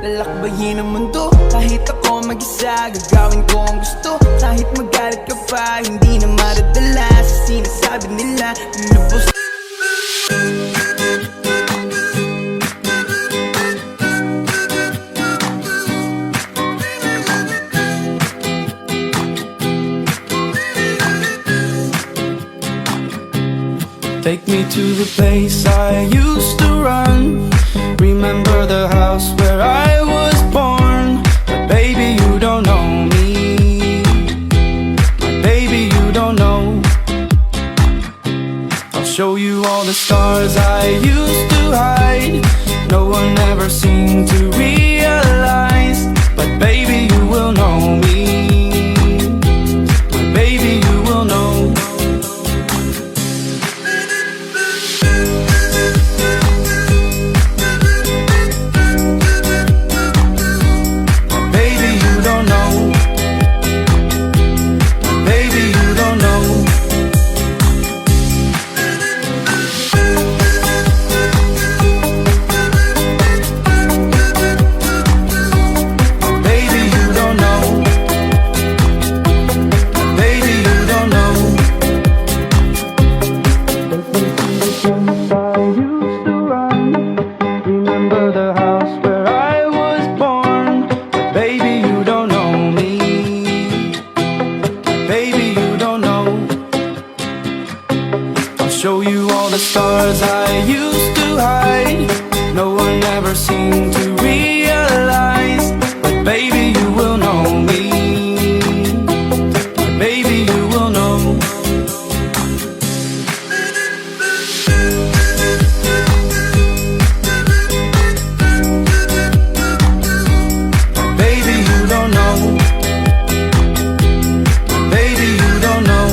lalakbayin ang mundo. Kahit ako mag-isa, gagawin ko ang gusto. Kahit magalit ka pa, hindi na madadala sa sinasabi nila. Lubos. Take me to the place I used to run. Remember the house where I was born. But baby, you don't know me. My baby, you don't know. I'll show you all the stars I used to hide. No one ever seemed to realize. But baby, you will know me. My baby, you will know. Show you all the stars I used to hide. No one ever seemed to realize. But baby, you will know me. Baby, you will know. Baby, you don't know. Baby, you don't know.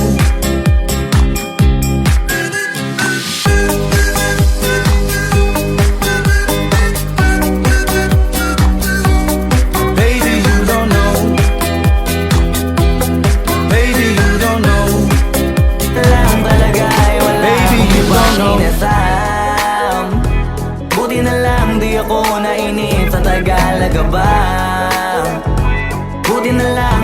Buti na lang di ako nainip sa Tagalaga ba. Buti na lang